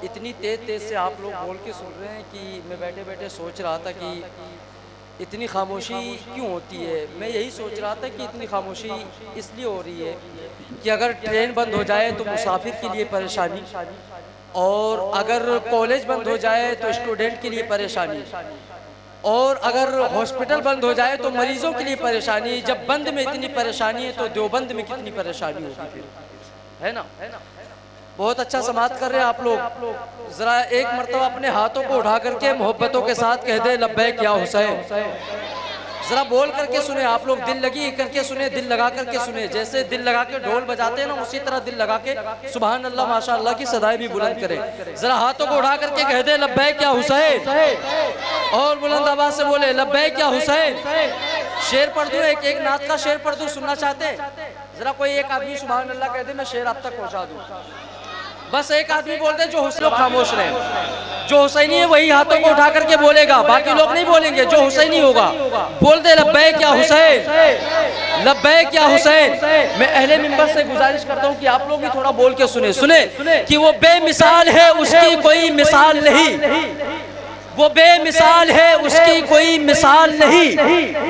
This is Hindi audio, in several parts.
इतनी तेज तेज से आप लोग बोल के सुन रहे हैं कि मैं बैठे बैठे सोच रहा था कि इतनी खामोशी क्यों होती है। मैं यही सोच रहा था कि इतनी खामोशी इसलिए हो रही है कि अगर ट्रेन बंद हो जाए तो मुसाफिर के लिए परेशानी, और अगर कॉलेज बंद हो जाए तो स्टूडेंट के लिए परेशानी, और अगर हॉस्पिटल बंद हो जाए तो मरीजों के लिए परेशानी। जब बंद में इतनी परेशानी है तो देवबंद में कितनी परेशानी होगी फिर, है ना। बहुत अच्छा समाप्त कर रहे हैं आप लोग। जरा एक मर्तबा अपने हाथों को उठा करके मोहब्बतों के साथ कह दे लब्बैक या हुसैन। जरा बोल करके सुने आप लोग, दिल लगी करके सुने, दिल लगा करके सुने। जैसे दिल लगा के ढोल बजाते हैं ना, उसी तरह दिल लगा के सुभान अल्लाह माशाअल्लाह की सदाएं भी बुलंद करें। जरा हाथों को उठा करके कह दे लब्बैक या हुसैन, और बुलंद आवाज से बोले लब्बैक या हुसैन। शेर पढ़ दूं, एक नात का शेर पढ़ दूं, सुनना चाहते? जरा कोई एक आदमी सुभान अल्लाह कह दे, मैं शेर आप तक पहुंचा दूं। बस एक आदमी बोल दे जो हुसैन, खामोश रहे। जो हुसैनी है वही हाथों को उठा करके बोलेगा, बाकी लोग नहीं बोलेंगे। जो हुसैनी होगा बोल दे लब्बैक या हुसैन, लब्बैक या हुसैन। मैं अहले मिंबर से गुजारिश करता हूँ कि आप लोग भी थोड़ा बोल के सुने कि वो बेमिसाल है, उसकी कोई मिसाल नहीं। वो बेमिसाल है, उसकी कोई मिसाल नहीं।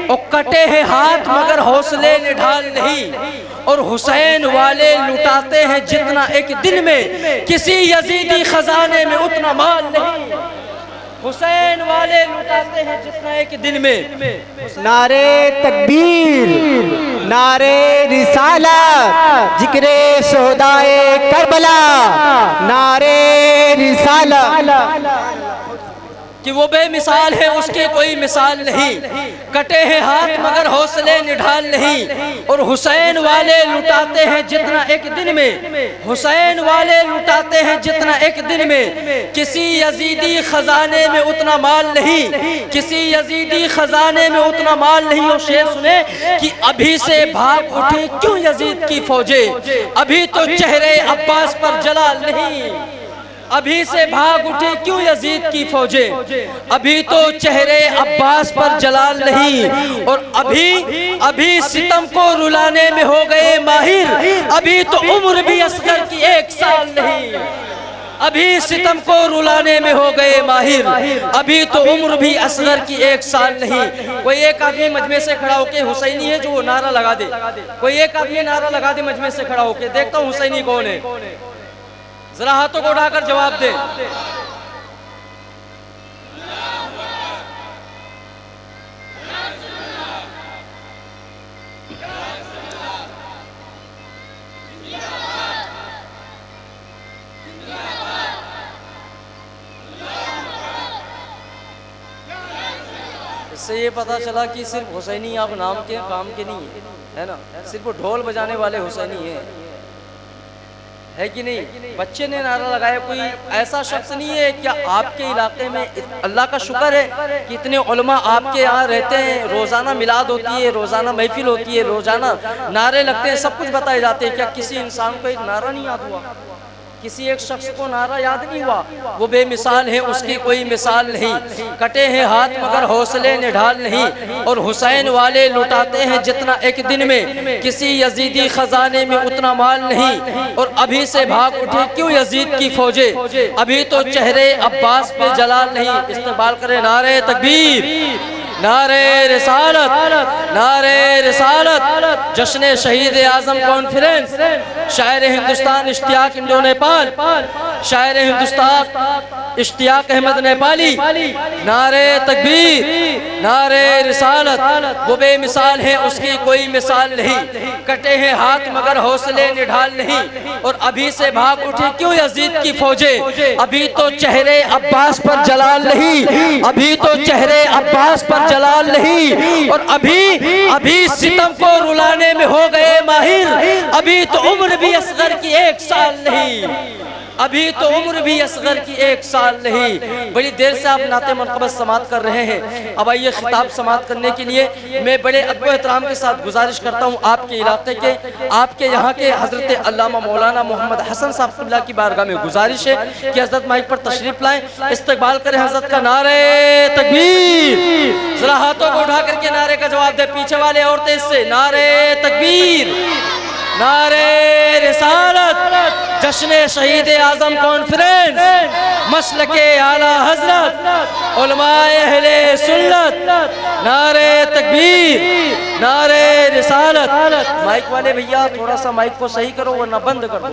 और कटे हैं हाथ मगर हौसले निढाल नहीं। और हुसैन वाले लुटाते हैं जितना एक दिन में, किसी यजीदी खजाने में उतना माल नहीं। हुसैन वाले लुटाते हैं जितना एक दिन में। नारे तकबीर, नारे रिसालत, जिक्रे शोहदाए करबला, नारे रिसालत। कि वो बेमिसाल है, उसकी कोई मिसाल नहीं। कटे हैं हाथ मगर हौसले निढाल नहीं। और हुसैन वाले लुटाते हैं जितना एक दिन में, हुसैन वाले लुटाते हैं जितना एक दिन में, किसी यजीदी खजाने में उतना माल नहीं। किसी यजीदी खजाने में उतना माल नहीं। और शेर सुने कि अभी से भाग उठी क्यों यजीद की फौजें, अभी तो चेहरे अब्बास पर जलाल नहीं। अभी से भाग उठी क्यों यजीद की फौजें, अभी तो चेहरे अब्बास पर जलाल नहीं। और अभी सितम को रुलाने में हो गए माहिर, अभी तो उम्र भी असगर की 1 साल नहीं। अभी सितम को रुलाने में हो गए माहिर, अभी तो उम्र भी असगर की 1 साल नहीं। कोई एक आदमी मजमे से खड़ा होके, हुसैनी है जो वो नारा लगा दे। कोई एक आदमी नारा लगा दे मजमे से खड़ा होके, देखता हूँ हुसैनी कौन है। जरा हाथों को उठाकर जवाब दे। इससे ये पता चला कि सिर्फ हुसैनी आप नाम के काम के नहीं है ना, सिर्फ ढोल बजाने वाले हुसैनी है कि नहीं। बच्चे ने नारा लगाया, कोई ऐसा शख्स नहीं है। क्या आपके इलाके में अल्लाह का शुक्र है कि इतने उलमा आपके यहाँ रहते हैं, रोज़ाना मिलाद होती है, रोज़ाना महफिल होती है, रोज़ाना नारे लगते हैं, सब कुछ बताए जाते हैं। क्या किसी इंसान को एक नारा नहीं याद हुआ? किसी एक शख्स को नारा याद नहीं हुआ? वो बेमिसाल है, उसकी कोई मिसाल नहीं। कटे हैं हाथ मगर हौसले निढाल नहीं। और हुसैन वाले लुटाते हैं जितना एक दिन में, किसी यजीदी खजाने में उतना माल नहीं। और अभी से भाग उठे क्यों यजीद की फौजें, अभी तो चेहरे अब्बास पे जलाल नहीं। इस्तेमाल करें नारे तकबीर, नारे रिसालत, नारे रिसालत। जश्न शहीद आजम कॉन्फ्रेंस, शायर हिंदुस्तान इश्तियाक इंडो नेपाल, शायर हिंदुस्तान इश्तियाक अहमद नेपाली। नारे तकबीर, नारे रिसालत। वो बेमिसाल है, उसकी कोई मिसाल नहीं। कटे हैं हाथ मगर हौसले निढाल नहीं। और अभी से भाग उठी क्यों यजीद की फौजें, अभी तो चेहरे अब्बास पर जलाल नहीं। अभी तो चेहरे अब्बास पर जलाल नहीं। और अभी सितम को रुलाने में हो गए माहिर, अभी तो उम्र भी असगर की 1 साल नहीं। अभी तो उम्र भी असगर की 1 साल नहीं। बड़ी देर से आप नाते मनक़बत समात कर रहे हैं। अब आइए खिताब समात करने के लिए मैं बड़े अदब एहतराम के साथ गुजारिश करता हूँ आपके इलाके के, आपके यहाँ के हज़रत अल्लामा मौलाना मोहम्मद हसन साहब क़िबला की बारगाह में गुजारिश है कि हज़रत माइक पर तशरीफ़ लाएँ, इस्तक़बाल करें हज़रत का। नारे तकबीर, ज़रा हाथों को उठा करके नारे का जवाब दे। पीछे वाले और तेज से नारे तकबीर, नारे रिसालत। जश्न शहीद आजम कॉन्फ्रेंस, मसलके आला हजरत उलमाए अहले सुन्नत, नारे तकबीर, नारे रिसालत। माइक वाले भैया थोड़ा सा माइक को सही करो वरना बंद कर दो,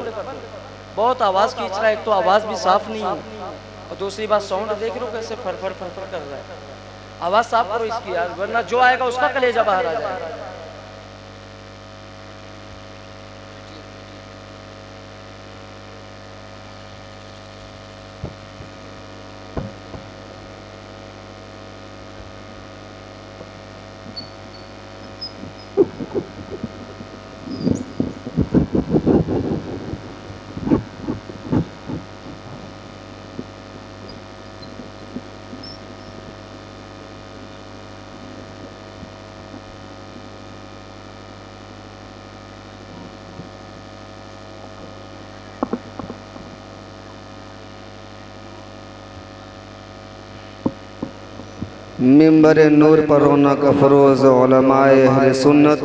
बहुत आवाज़ खींच रहा है। एक तो आवाज़ भी साफ नहीं है और दूसरी बात साउंड देख लो कैसे फरफर फरफर कर रहा है। आवाज़ साफ करो इसकी यार, वरना जो आएगा उसका कलेजा बाहर आ जाएगा। मिंबर नूर पर रौनक फरोज़ उलमाए अहले सुन्नत,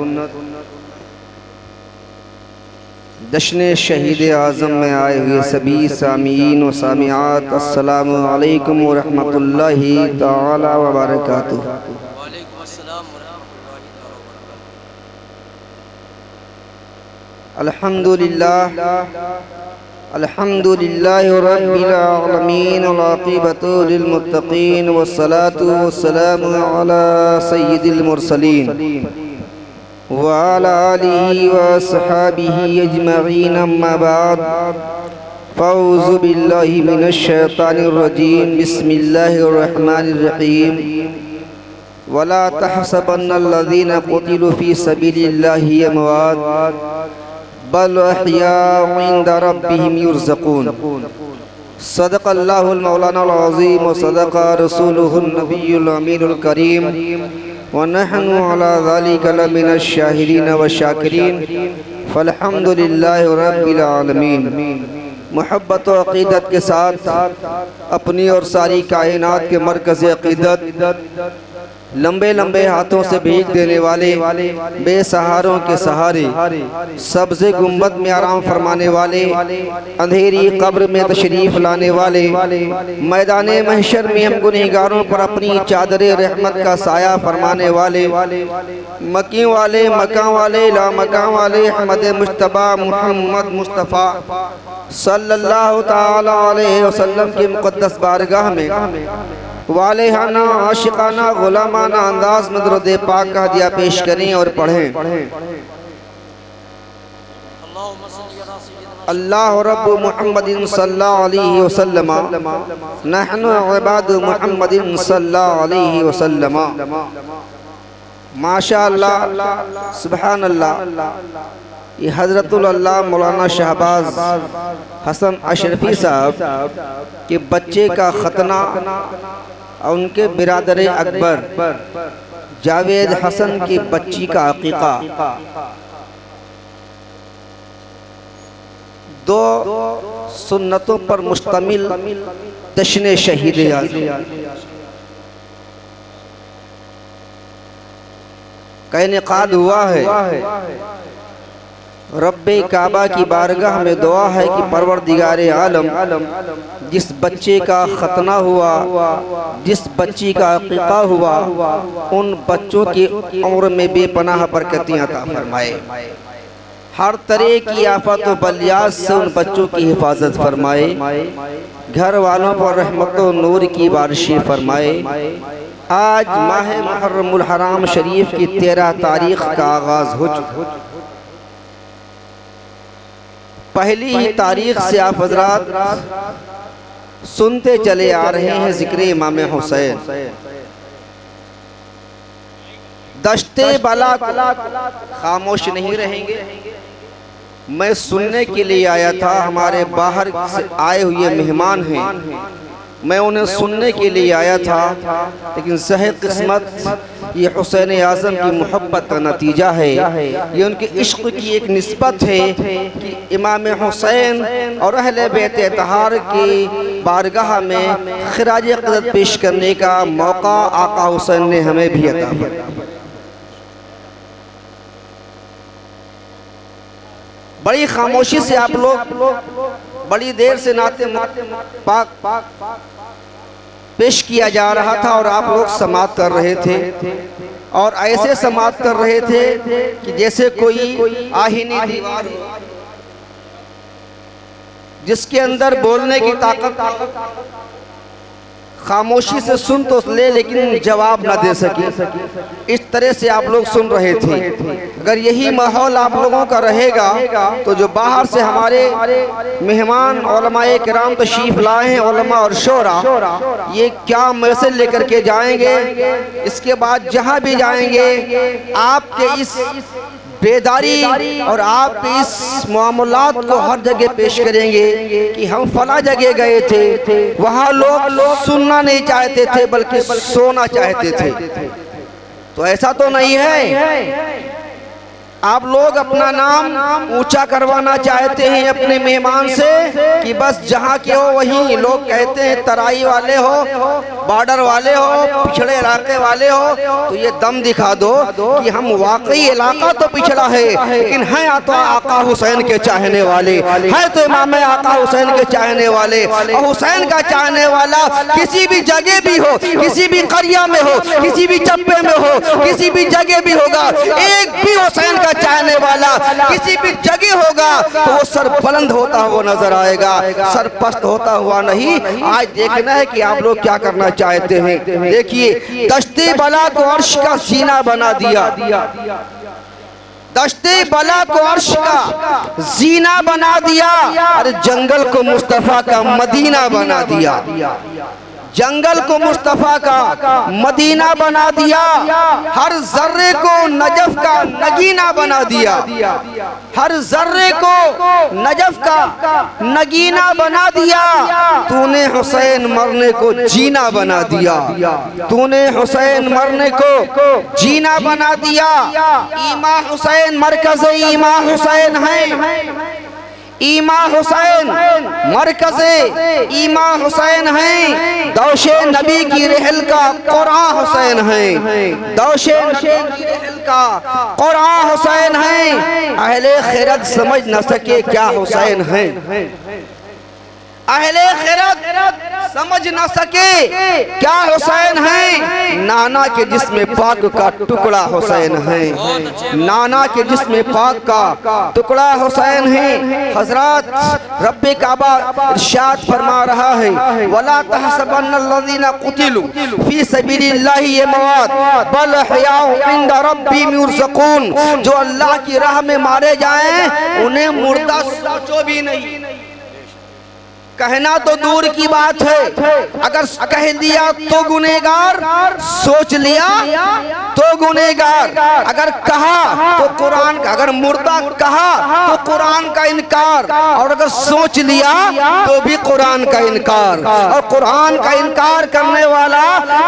जश्न शहीद आज़म में आए हुए सभी सामीन व सामियात, अस्सलामु अलैकुम व रहमतुल्लाहि ताला व बरकातुहू। वालेकुम अस्सलाम व रहमतुल्लाहि ताला व बरकातुहू। अल्हम्दुलिल्लाह अल्हम्दुलिल्लाहि रब्बिल आलमीन वल आक़िबतु लिल मुत्तक़ीन वस्सलातु वस्सलामु अला सय्यिदिल मुरसलीन व अला आलिहि व अस्हाबिहि अजमईन, अम्मा बाद, फ़अऊज़ु बिल्लाहि मिनश शैतानिर रजीम, बिस्मिल्लाहिर रहमानिर रहीम। वला तहसबन्नल्लज़ीना क़ुतिलू फ़ी सबीलिल्लाहि अमवात बल अहयाउ इंदा रब्बिहिम युरज़क़ून। सदक़ल्लाहुल मौलानाल अज़ीम व सदक़ा रसूलुहुन नबियुल अमीनुल करीम व नहनु अला ज़ालिका लमिनश शाहिदीन व शाकिरीन, फ़ल्हम्दुलिल्लाहि रब्बिल आलमीन। मोहब्बत व अक़ीदत के साथ अपनी और सारी कायनात के मरकज़ अक़ीदत, लंबे लंबे हाथों से भीख देने वाले, बेसहारों के सहारे, सब्ज़े गुंबद में आराम फरमाने वाले, अंधेरी कब्र में तशरीफ़ लाने वाले, मैदान महशर में हम गुनहगारों पर अपनी चादर रहमत का साया फरमाने वाले, मकी वाले, मकां वाले, ला मकां वाले, अहमद मुज्तबा मुहम्मद मुस्तफ़ा सल्लल्लाहु ताला अलैहि वसल्लम की मुक़द्दस बारगाह में वालेहाना आशिकाना गुलामाना अंदाज में दुरूद पाक का हदिया पेश करें और पढ़ें। अल्लाह रब्बु मुहम्मदिन सल्लल्लाहु अलैहि वसल्लम, नहनु इबादु मुहम्मदिन सल्लल्लाहु अलैहि वसल्लम। माशा अल्लाह, सुभान अल्लाह। ये हज़रतुल अल्लाह मौलाना शहबाज हसन अशरफी साहब के बच्चे का खतना और उनके बिरादर अकबर जावेद हसन की बच्ची का अकीका, दो सुन्नतों पर मुश्तमिल जश्न शहीद आज़म का इनेकाद हुआ है। रब्बे काबा की बारगाह में दुआ है कि परवरदिगारे आलम, जिस बच्चे का खतना हुआ, जिस बच्ची का अक़ीक़ा हुआ, उन बच्चों की उम्र में बेपनाह बरकतें अता फरमाए, हर तरह की आफत व बलियात से उन बच्चों की हिफाजत फरमाए, घर वालों पर रहमत व नूर की बारिशें फरमाए। आज माह मुहर्रमुल हराम शरीफ की 13 तारीख का आगाज़ हो चुका। पहली ही तारीख से आप हजरात सुनते चले आ रहे हैं जिक्र इमाम हुसैन। दश्ते बला खामोश नहीं रहेंगे। मैं सुनने के लिए आया था, हमारे बाहर से आए हुए मेहमान हैं, मैं उन्हें सुनने के लिए आया था, लेकिन सही किस्मत ये हुसैन आज़म की मोहब्बत का नतीजा है। ये उनके इश्क की एक निस्बत है कि इमाम हुसैन और अहले बैत तहार की बारगाह में खिराज अक़ीदत पेश करने का मौका आका हुसैन ने हमें भी अता किया। बड़ी खामोशी से आप लोग बड़ी देर से नाते पाक पेश किया जा रहा था और आप लोग समाअत कर रहे थे, और ऐसे समाअत कर रहे थे कि जैसे कोई आहीनी दीवार हो जिसके अंदर बोलने की ताकत, खामोशी से सुन तो ले लेकिन जवाब ना दे सके, इस तरह से आप लोग सुन रहे थे। अगर यही माहौल आप लोगों का रहेगा तो जो बाहर से हमारे मेहमान उलमाए किराम तशरीफ लाए हैं, उलमा और शोरा, ये क्या मैसेज लेकर के जाएंगे, इसके बाद जहां भी जाएंगे आपके इस बेदारी और आप इस मामलात को हर जगह पेश करेंगे कि हम फला जगह गए थे, वहाँ लोग सुनना नहीं चाहते थे बल्कि सोना चाहते थे। तो ऐसा तो नहीं है। आप लोग अपना नाम ऊंचा करवाना चाहते हैं अपने मेहमान से कि बस जहाँ के हो वहीं, लोग कहते हैं तराई वाले हो, बॉर्डर वाले हो, पिछड़े इलाके वाले हो, तो ये दम दिखा दो कि हम वाकई इलाका तो पिछड़ा है लेकिन हैं तो आका हुसैन के चाहने वाले, हैं तो इमाम आका हुसैन के चाहने वाले। और हुसैन का चाहने वाला किसी भी जगह भी हो, किसी भी करिया में हो, किसी भी चप्पे में हो, किसी भी जगह भी होगा, एक भी हुसैन का चाहने वाला किसी भी जगह होगा तो वो सर बुलंद होता हुआ नजर आएगा, सर पस्त होता हुआ नहीं। आज देखना है कि आप लोग क्या करना चाहते हैं। देखिए, दश्ते बला को अर्श का सीना बना दिया, दश्ते बला को अर्श का जीना बना दिया, और जंगल को मुस्तफा का मदीना बना दिया, जंगल को मुस्तफा का मदीना बना दिया, हर जर्रे को नजफ का नगीना बना दिया, हर जर्रे को नजफ का नगीना बना दिया। तूने हुसैन मरने को जीना बना दिया, तूने हुसैन मरने को जीना बना दिया। ईमा हुसैन मरकज़ ईमा हुसैन है, ईमा हुसैन मरकज़े ईमा हुसैन है, दौशे नबी की रहल का कुरान हुसैन है, दौशे नबी की रहल का कुरान हुसैन है। अहले खैरत समझ न सके क्या हुसैन है, अहले खैरत समझ न सके क्या हुसैन है। नाना के जिस्म पाक का टुकड़ा हुसैन है, नाना के जिस्म पाक का टुकड़ा हुसैन है। हजरत रब्बे काबा इरशाद फरमा रहा है, वला तहसबन्नल्लज़ीना कुतिलू फी सबीलिल्लाहि अमवात बल अहयाउ इंद रब्बिहिम युरज़क़ून। जो अल्लाह की राह में मारे जाएं उन्हें मुर्दा सोचो भी नहीं। कहना तो दूर की बात है, अगर कह दिया तो गुनेगार, सोच लिया तो गुनेगार, अगर कहा तो कुरान का, अगर मुर्दा कहा तो कुरान का इनकार, और अगर सोच लिया तो भी कुरान का इनकार। और कुरान का इनकार करने वाला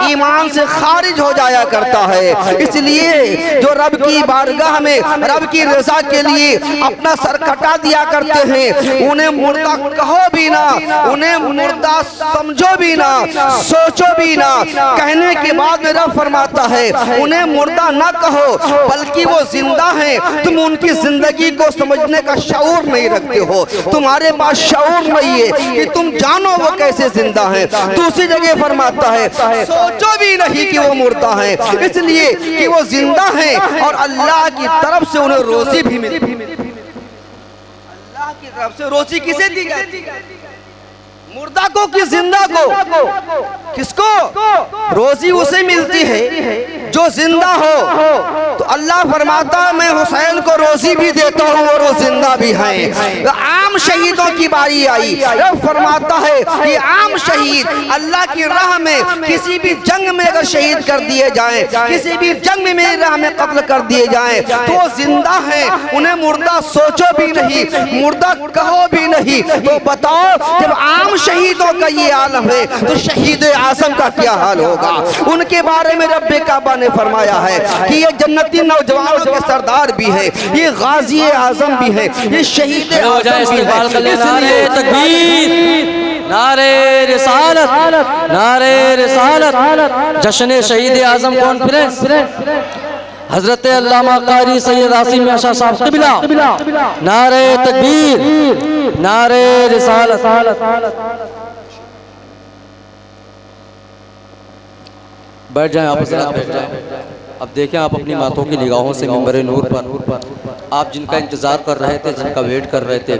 ईमान से खारिज हो जाया करता है। इसलिए जो रब की बारगाह में रब की रजा के लिए अपना सर कटा दिया करते हैं, उन्हें मुर्दा कहो भी ना, उन्हें मुर्दा समझो भी ना, सोचो भी ना। कहने के बाद में रब फरमाता है उन्हें मुर्दा ना कहो बल्कि वो जिंदा हैं। तुम उनकी जिंदगी को समझने का शऊर नहीं रखते हो, तुम्हारे पास शऊर नहीं है कि तुम जानो वो कैसे जिंदा हैं। दूसरी जगह फरमाता है सोचो भी नहीं कि वो मुर्दा है, इसलिए कि वो जिंदा हैं और अल्लाह की तरफ से उन्हें रोजी भी मिलती है। अल्लाह की तरफ से रोजी किसे दी जाती है? मुर्दा को कि जिंदा को? किसको? रोजी उसे मिलती है जो जिंदा हो। तो अल्लाह फरमाता है मैं हुसैन को रोजी भी देता हूँ और वो जिंदा भी है। आम शहीदों की बारी आई, फरमाता है कि आम शहीद अल्लाह की राह में किसी भी जंग में अगर शहीद कर दिए जाएं, किसी भी जंग में मेरी राह में कत्ल कर दिए जाएं तो वो जिंदा है, उन्हें मुर्दा सोचो भी नहीं, मुर्दा कहो भी नहीं। तो बताओ जब आम शहीदों का ये आलम है तो शहीद आजम का क्या हाल होगा? उनके बारे में रब्बे काबा ने फरमाया है कि ये जन्नती नौजवानों के सरदार भी है, ये गाजी आजम भी है, ये शहीद आजम भी है। नारे रिसालत, नारे रिसालत, जश्न शहीद आजम कॉन्फ्रेंस। हजरत अल्लामा कारी सैयद आसिम मियां शाह साहब क़िबला, नारे तकबीर, नारे रिसालत। बैठ जाएं आप हज़रात, बैठ जाएं। अब देखें आप अपनी मातों की निगाहों से मिंबर नूर पर आप जिनका इंतज़ार कर रहे थे, जिनका वेट कर रहे थे,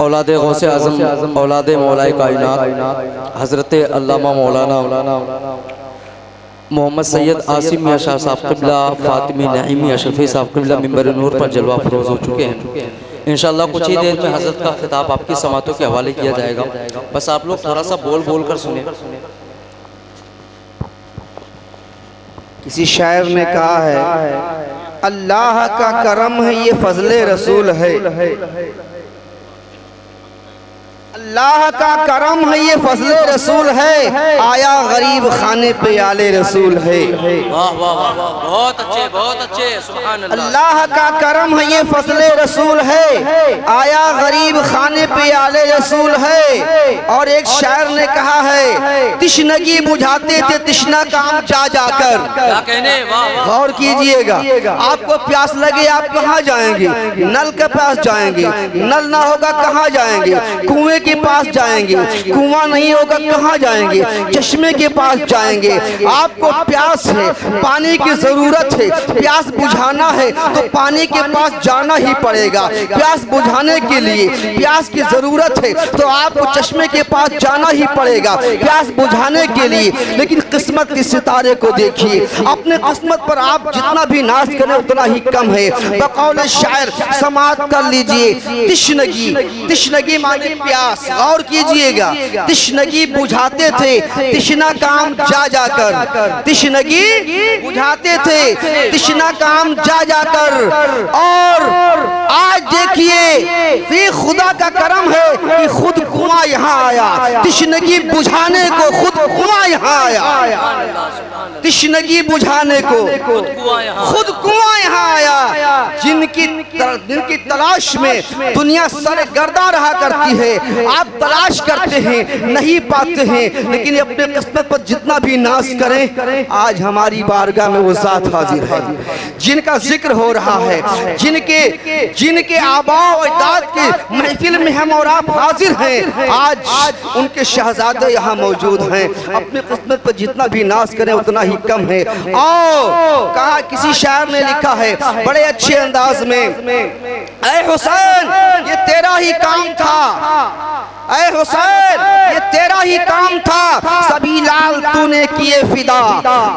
औलाद गौसे आज़म, औलाद मौलाए कायनात हज़रत अल्लामा मौलाना मोहम्मद सैयद आसिम मियां शाह साहब क़िबला, फ़ातिमी नईमी अशरफी साहब क़िबला मिंबर नूर पर जलवा फरोज़ हो चुके हैं। इंशाअल्लाह कुछ ही देर में हज़रत का खिताब आपकी समातों के हवाले किया जाएगा। बस आप लोग थोड़ा सा बोल बोल कर सुने। किसी शायर ने कहा है, अल्लाह का करम है ये फजले रसूल है, अल्लाह का करम है ये फजले रसूल है, आया गरीब खाने पे आले रसूल है। वाह वाह वाह, बहुत अच्छे, बहुत अच्छे, सुभान अल्लाह। अल्लाह का करम है ये फजले रसूल है, आया गरीब खाने पे आले रसूल है। और एक शायर ने कहा है, तिश्नगी बुझाते थे तिश्ना काम जा जाकर। क्या कहने, वाह वाह। गौर कीजिएगा, आपको प्यास लगे आप कहाँ जाएंगे? नल के पास जाएंगे, नल ना होगा कहाँ जाएंगे? कुएं के पास जाएंगे, कुआं नहीं होगा कहाँ जाएंगे? चश्मे के पास जाएंगे। आपको प्यास है, पानी की जरूरत है, प्यास बुझाना है तो पानी के पास जाना ही पड़ेगा। प्यास बुझाने के लिए प्यास की जरूरत है तो आपको चश्मे के पास जाना ही पड़ेगा प्यास बुझाने के लिए। लेकिन किस्मत के सितारे को देखिए, अपने किस्मत पर आप जितना भी नाज करें उतना ही कम है। बकौल शायर समात कर लीजिए, तिश्नगी, तिश्नगी माने प्यास। गौर कीजिएगा, तिश्नगी बुझाते थे तिश्ना काम जा जाकर, तिश्नगी बुझाते थे तिश्ना काम जा जाकर। और आज देखिए ये खुदा का करम है कि खुद कुआं यहाँ आया, तिश्नगी बुझाने को खुद कुआं यहाँ आया, तिश्नगी बुझाने को खुद कुआं यहाँ आया। जिनकी तलाश में दुनिया सरगर्दा रहा करती है, आप तलाश करते हैं नहीं पाते हैं, लेकिन अपने किस्मत पर जितना भी नाश करें, आज हमारी बारगाह में वो ज़ात हाजिर है जिनका जिक्र हो रहा है, जिनके आबा और अजदाद के महफिल में हम और आप हाजिर हैं। आज उनके शहजादे यहाँ मौजूद हैं। अपने किस्मत पर जितना भी नाश करें उतना ही कम है। और कहा, किसी शायर ने लिखा है बड़े अच्छे अंदाज में, ऐ हुसैन ये तेरा ही काम था, ऐ हुसैन ये तेरा ही काम था, सभी लाल तूने किए फिदा।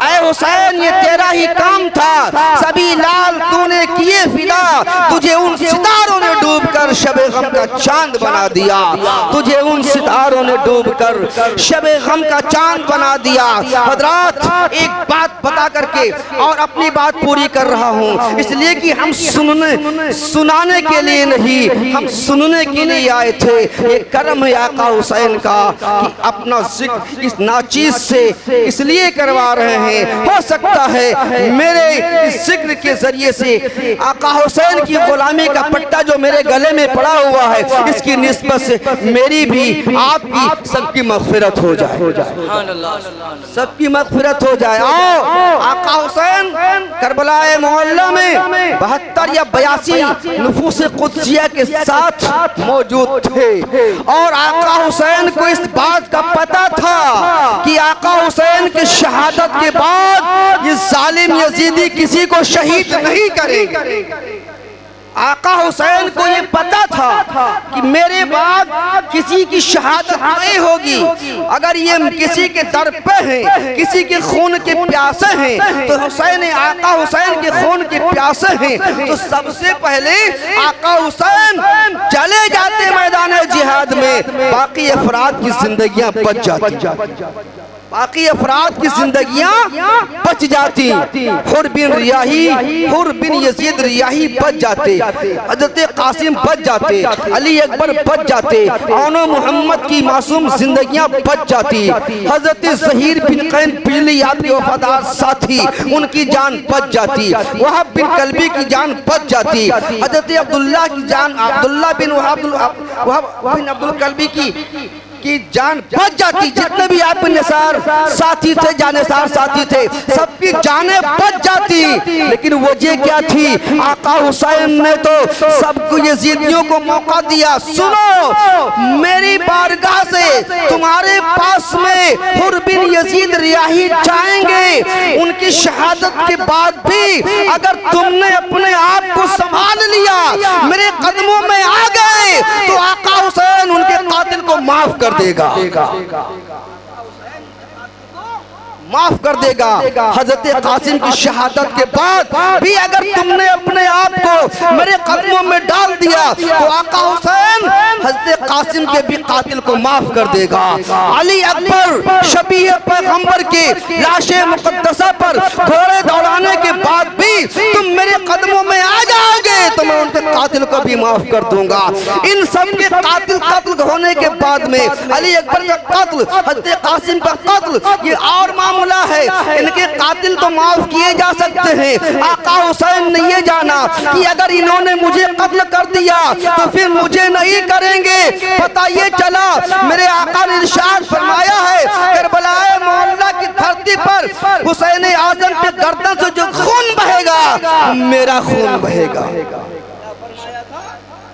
ऐ हुसैन ये तेरा ही काम था, सभी लाल तूने किए फिदा। तुझे उन सितारों ने डूबकर शबे गम का चांद बना दिया, तुझे उन सितारों ने डूबकर शबे गम का चांद बना दिया। हजरात एक बात बता करके और अपनी बात पूरी कर रहा हूँ, इसलिए कि हम सुनाने के लिए नहीं, हम सुनने के लिए आए थे। ये करम है आका हुसैन का कि अपना जिक्र इस नाचीज से इसलिए करवा रहे हैं। हो सकता है मेरे इस जिक्र के जरिए से आका हुसैन की गुलामी का पट्टा जो मेरे गले में पड़ा हुआ है, इसकी निस्बत से मेरी भी आपकी सबकी मगफिरत हो जाए, सबकी मगफिरत हो जाए। आओ, आका हुसैन करबलाए मोहल्ला में 72 या 82 नुफूस कुद्सिया के साथ मौजूद थे। और आका हुसैन को इस बात का पता था कि आका हुसैन की शहादत के बाद ये जालिम यजीदी किसी को शहीद नहीं करेंगे। आका हुसैन को ये पता था कि मेरे बाद किसी की शहादत नहीं होगी। अगर ये किसी के दर पे हैं, किसी के खून के प्यासे हैं, तो हुसैन आका हुसैन के खून के प्यासे हैं, तो सबसे पहले आका हुसैन चले जाते मैदान जिहाद में, बाकी अफराद की जिंदगियां बच जाती, बाकी अफराद की जिंदगियां बच जाती। हुर बिन रियाही, हुर बिन यजीद रियाही बच जाते, हजरत कासिम बच जाते, अली अकबर बच जाते, औनो मोहम्मद की मासूम जिंदगियां बच जाती, हजरत ज़हीर बिन कैन बिजली याद के वफादार साथी उनकी जान बच जाती, वहाब बिन कल्बी की जान बच जाती, हजरत अब्दुल्ला की जान, अब्दुल्ला बिन वहाब बिन अब्दुल कल्बी की की जान बच जाती। जितने भी आपके निसार साथी थे, जानेसार साथी थे, सबकी जानें बच जाती। लेकिन वजह क्या थी? आका हुसैन ने तो सबको यजीदियों को मौका दिया। सुनो, मेरी बारगाह से तुम्हारे पास में हुर बिन यजीद रियाही जाएंगे। उनकी शहादत के बाद भी अगर तुमने अपने आप को संभाल लिया, मेरे कदमों में आ गए, तो आका हुसैन उनके कातिल को माफ कर देगा, माफ कर देगा। हजरत कासिम की शहादत के बाद भी अगर तुमने अपने आप को मेरे कदमों में डाल दिया, तो आका हुसैन हजरत कासिम के भी कातिल को माफ कर देगा। अली अकबर शबीह पैगंबर के लाशे मुकद्दसा पर घोड़े दौड़ाने के बाद भी तुम मेरे कदमों में आ जाओगे, तो मैं उनके कातिल को भी माफ कर दूंगा। इन सब के कातिल कत्ल होने के बाद में अली अकबर का कत्ल, हजरत कासिम का कत्ल, ये और मामला है। इनके कातिल तो माफ किए जा सकते हैं। आका हुसैन ने ये जाना कि अगर इन्होंने मुझे कत्ल कर दिया तो फिर मुझे नहीं करेंगे। पता ये चला, मेरे आका ने इरशाद फरमाया है, करबलाए मोहल्ला की धरती पर हुसैन आजम के गर्दन से जो खून बहेगा, मेरा खून बहेगा,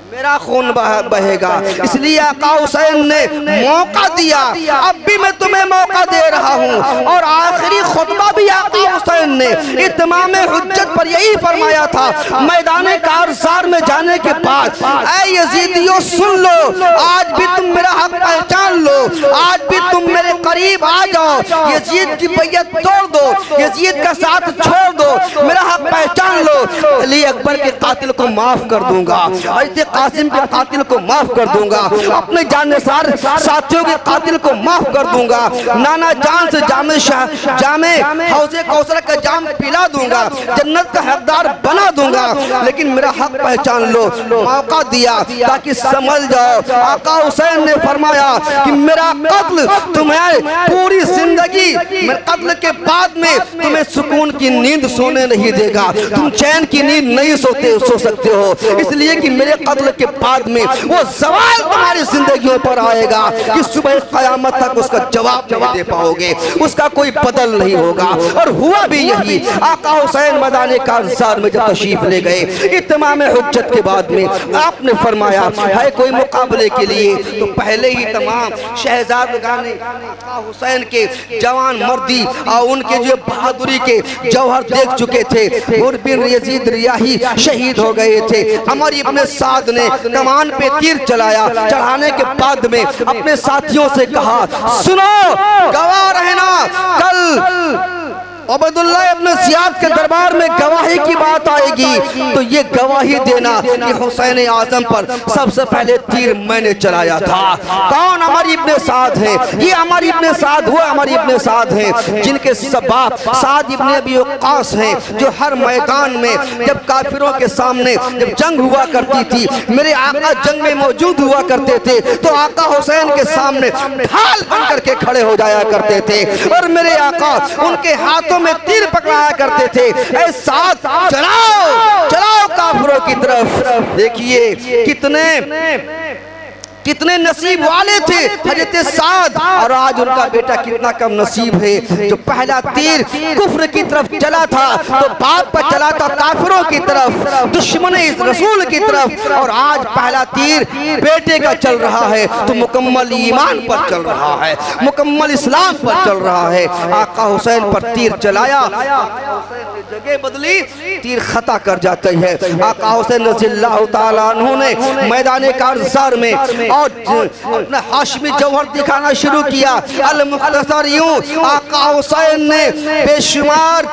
मेरा खून बहेगा। इसलिए आका हुसैन ने मौका दिया। अब भी मैं तुम्हें मौका दे रहा हूँ। और आखिरी खुतबा भी आका हुसैन ने इत्माम हुज्जत पर यही फरमाया था। मैदान कारज़ार में जाने के बाद, ऐ यजीदियों सुन लो, आज भी तुम मेरा हक पहचान लो, आज भी तुम मेरे करीब आ जाओ, यजीद की बैयत तोड़ दो, यजीद का साथ छोड़ दो, मेरा हक पहचान लो। अली अकबर के कातिल को माफ कर दूंगा, कासिम के कातिल को माफ कर दूंगा, अपने जानेसार साथियों के कातिल को माफ कर दूंगा, नाना जान से जामे हौज़े कौसर का जाम पिला दूंगा, जन्नत का हकदार बना दूंगा। लेकिन मेरा हक पहचान लो, मौका दिया ताकि समझ जाओ। आका हुसैन ने फरमाया कि मेरा कत्ल तुम्हें पूरी जिंदगी, मेरे कत्ल के बाद में तुम्हें सुकून की नींद सोने नहीं देगा, तुम चैन की नींद नहीं सो सकते हो। इसलिए कि मेरे कत्ल के बाद में वो सवाल तुम्हारी जिंदगियों पर आएगा कि सुबह क़यामत तक उसका जवाब नहीं दे पाओगे, उसका कोई बदल नहीं होगा। और हुआ भी यही। आका हुसैन मैदान कारज़ार में जब तशरीफ ले गए, इत्माम हुज्जत के बाद में आपने फरमाया है कोई मुकाबले के लिए, तो पहले ही तमाम शहजादगान आका हुसैन के जवान मर्दी और उनके जो बहादुरी के जौहर देख चुके थे। हुर बिन यजीद रियाही शहीद हो गए थे। अमर इब्न साद ने कमान पे तीर चलाया, चढ़ाने के बाद में अपने साथियों से कहा, सुनो, गवाह रहना, कल अब्दुल्ला इब्न ज़ियाद के दरबार में गवाही की बात आएगी, तो ये गवाही देना कि हुसैन आज़म पर सबसे पहले तीर मैंने चलाया था। कौन? अमर इब्न साद है। ये अमर इब्न साद, वो अमर इब्न साद है जिनके बाप साद इब्न अबी वक्कास हैं, जो हर मैदान में जब काफिरों के सामने जब जंग हुआ करती थी, मेरे आका जंग में मौजूद हुआ करते थे, तो आका हुसैन के सामने ढाल बन करके खड़े हो जाया करते थे और मेरे आका उनके हाथों में तीर पकड़ाया करते थे। ऐ साथ चलाओ, चलाओ काफिरों की तरफ। देखिए कितने नसीब वाले थे हजरत साद, और आज उनका बेटा कितना कम नसीब है जो पहला तीर कुफ्र की तरफ चला था तो बाप पर चला था काफिरों की तरफ, दुश्मन रसूल की तरफ, और आज पहला तीर बेटे का चल रहा है तो मुकम्मल ईमान पर चल रहा है, मुकम्मल इस्लाम पर चल रहा है। आका हुसैन पर तीर चलाया, जगह बदली, तीर खता कर जाते हैं। आका हुसैन रज़ियल्लाहु ताला अन्हु ने मैदान कारज़ार में और अपना हाशमी जौहर दिखाना शुरू किया। अल मुख्तसर यूं आका हुसैन ने बेशुमार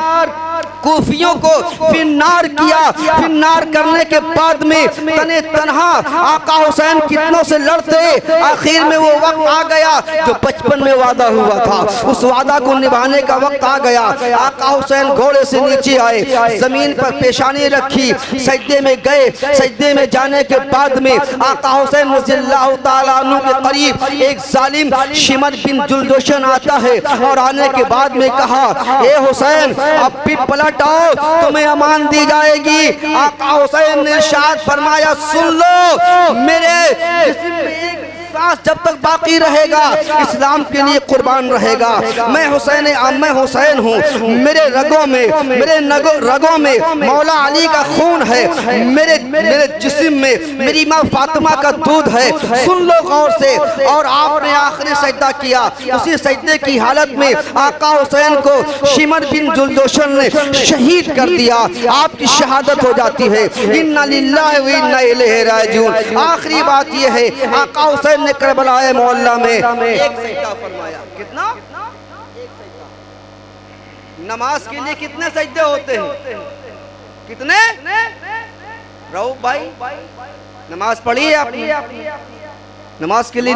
कूफियों को फिन्नार किया। फिन्नार करने के बाद में तने तनहा आका हुसैन कितनों से लड़ते, आखिर में वो वक्त आ गया जो बचपन में वादा हुआ था, उस वादा को निभाने का वक्त आ गया। आका हुसैन घोड़े से नीचे आए, जमीन पर पेशानी रखी, सजदे में गए। सजदे में जाने के बाद में आका हुसैन रज़ियल्लाहु ताला अन्हु के करीब एक जालिम शिमर बिन जुलदोशन आता है और आने के बाद में कहा, ए हुसैन अब भी पलट आओ, तुम्हें अमान दी जाएगी। आका हुसैन ने इरशाद फरमाया, सुन लो, मेरे जिस्म में एक सांस जब तक बाकी रहेगा इस्लाम के लिए कुर्बान रहेगा। मैं हुसैन हूँ, मेरे रगों में मौला अली का खून है, मेरे जिस्म में मेरी माँ फातिमा का दूध है। सुन लो गौर से। और आपने आखिरी सजदा किया, उसी सजदे की हालत में आका हुसैन को शिमर बिन जुल्दोशन ने शहीद कर दिया। आपकी शहादत हो जाती है। इन्ना लिल्लाहि व इन्ना इलैहि राजिऊन। आखिरी बात यह है, आका हुसैन ने करबला मोहल्ला में एक सजदा फरमाया। कितना? एक सजदा। नमाज के लिए कितने सजदे होते हैं? कितने? रऊफ भाई नमाज पढ़ी है आपने? नमाज के लिए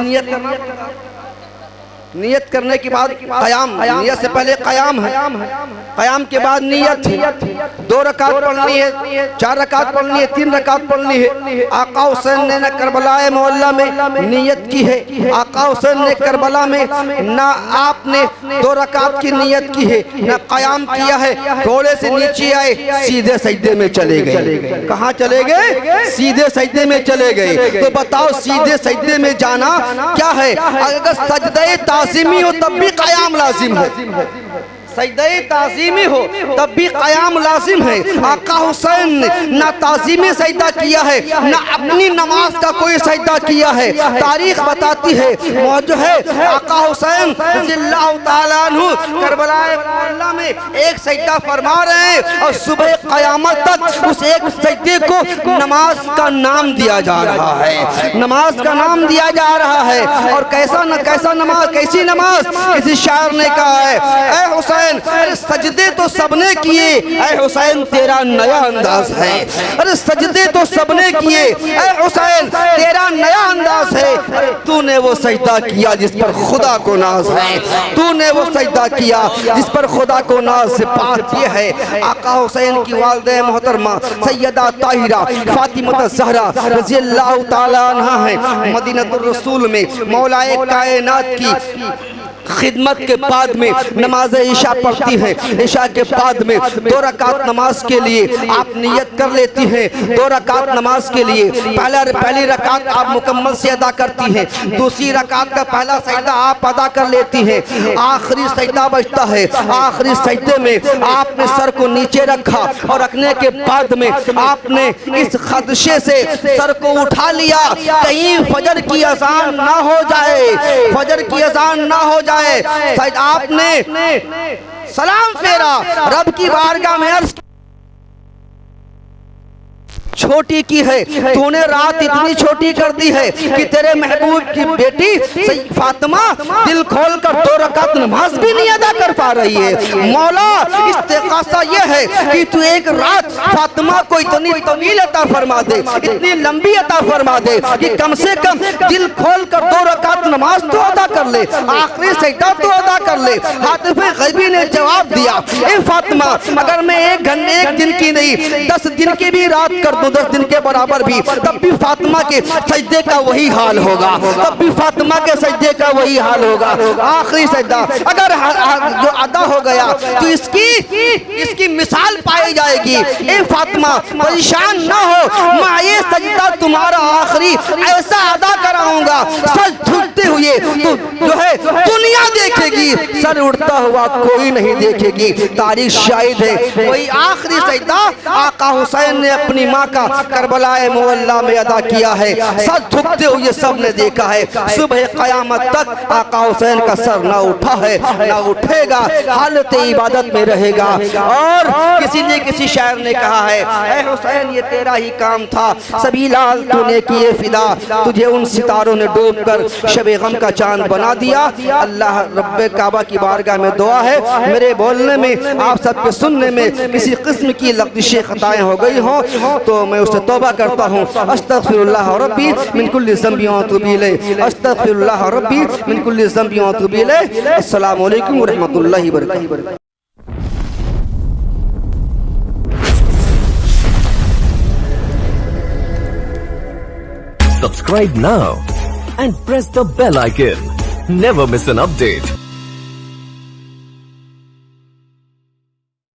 नियत करने के बाद क़याम, नियत से पहले क़याम है, क़याम के बाद नियत है। 2 रकात पढ़नी है, 4 रकात पढ़नी है, 3 रकात पढ़नी है। आका हुसैन ने न करबला मोहल्ला में नियत की है, आका हुसैन ने करबला में ना आपने 2 रकात की नियत की है, न क़याम किया है। थोड़े से नीचे आए, सीधे सजदे में चले गए। कहाँ चले गए? सीधे सजदे में चले गए। तो बताओ सीधे सजदे में जाना क्या है? अगर सजदे ताज़ीमी हो तब भी क़याम लाजिम है। सजदे ताज़ीमी हो तब भी क़याम लाजिम है। आका हुसैन ने ना ताज़ीमी सजदा किया है, ना अपनी नमाज का कोई सजदा किया है। तारीख बताती है जो है आका हुसैन रज़ियल्लाहु ताला अन्हु करबला मोहल्ला में एक सजदा फरमा रहे हैं और सुबह क़यामत तक उस एक सजदे को नमाज का नाम दिया जा रहा है। नमाज का नाम दिया जा रहा है। और कैसा नमाज, कैसी नमाज? किसी शायर ने कहा है, ऐ हुसैन अरे सजदे तो सबने किए, ऐ हुसैन तेरा नया अंदाज है। अरे सजदे तो सबने किए, ऐ हुसैन तेरा नया अंदाज है। तूने वो सजदा किया जिस पर खुदा को नाज है, तूने वो सजदा किया जिस पर खुदा को नाज से बात ये है। आका हुसैन की वालिदा मोहतरमा सैयदा ताहिरा फातिमा ज़हरा रज़ियल्लाहु ताला अन्हा है। मदीनतुर रसूल में मौलाए कायनात की खिदमत के बाद में नमाज ईशा पढ़ती है। ईशा के बाद में 2 रकात नमाज के लिए आप नियत कर लेती हैं। 2 रकात नमाज के लिए पहली रकात आप मुकम्मल से अदा करती हैं, दूसरी रकात का पहला सजदा आप अदा कर लेती हैं। आखिरी सजदा बचता है। आखिरी सजदे में आपने सर को नीचे रखा और रखने के बाद में आपने इस खदशे से सर को उठा लिया, कहीं फजर की अज़ान ना हो जाए, फजर की अज़ान ना हो जाए। आपने सलाम फेरा, रब की बारगाह में अर्ज़ छोटी की है, तूने रात इतनी छोटी कर दी है कि तेरे महबूब की बेटी फातिमा दिल खोल कर 2 रकात नमाज भी नहीं अदा कर पा रही है। मौला इस्तिग़ासा ये है कि तू एक रात फातिमा को इतनी तवील अता फरमा दे, इतनी लंबी अता फरमा दे कि कम से कम दिल खोल कर 2 रकात नमाज तो अदा कर ले, आखिरी सजदा तो अदा कर ले। हातिफ गैबी ने जवाब दिया, ए फातिमा अगर मैं एक दिन की नहीं 10 दिन की भी रात कर 10 दिन के बराबर भी, तब भी फातिमा के सजदे का वही हाल होगा, तब भी फातिमा के सजदे का वही हाल होगा। आखिरी सजदा अगर जो अदा हो गया तो इसकी मिसाल पाई जाएगी। ए फातिमा परेशान ना हो, मैं ये सजदा तुम्हारा आखिरी ऐसा अदा कराऊंगा, सर झुकते हुए तो जो है दुनिया देखेगी, सर उड़ता हुआ कोई नहीं देखेगी। तारीख शाहिद है, वही आखिरी सजदा आका हुसैन ने अपनी माँ का करबलाए मोहल्ला में अदा किया है। सर झुकते हुए सब ने देखा है। सुबह क़यामत तक आका हुसैन का सर ना उठा है, ना उठेगा, हालत इबादत में रहेगा। और किसी शायर ने कहा है, ऐ हुसैन ये तेरा ही काम था, सभी लाल तूने किए फिदा, तुझे उन सितारों ने डूब कर शबे गम का चांद बना दिया। अल्लाह रब्बे काबा की बारगाह में दुआ है, मेरे बोलने में आप सबके सुनने में किसी किस्म की लग़्ज़िशें खताएं हो गई हों तो मैं उससे तौबा करता हूँ। अस्तग़फिरुल्लाह रब्बी मिन कुल्लि ज़ंबि व अतूबु इलैह, अस्तग़फिरुल्लाह रब्बी मिन कुल्लि ज़ंबि व अतूबु इलैह। अस्सलामु अलैकुम व रहमतुल्लाहि व बरकातुहू। Subscribe now and press the bell icon. Never miss an update.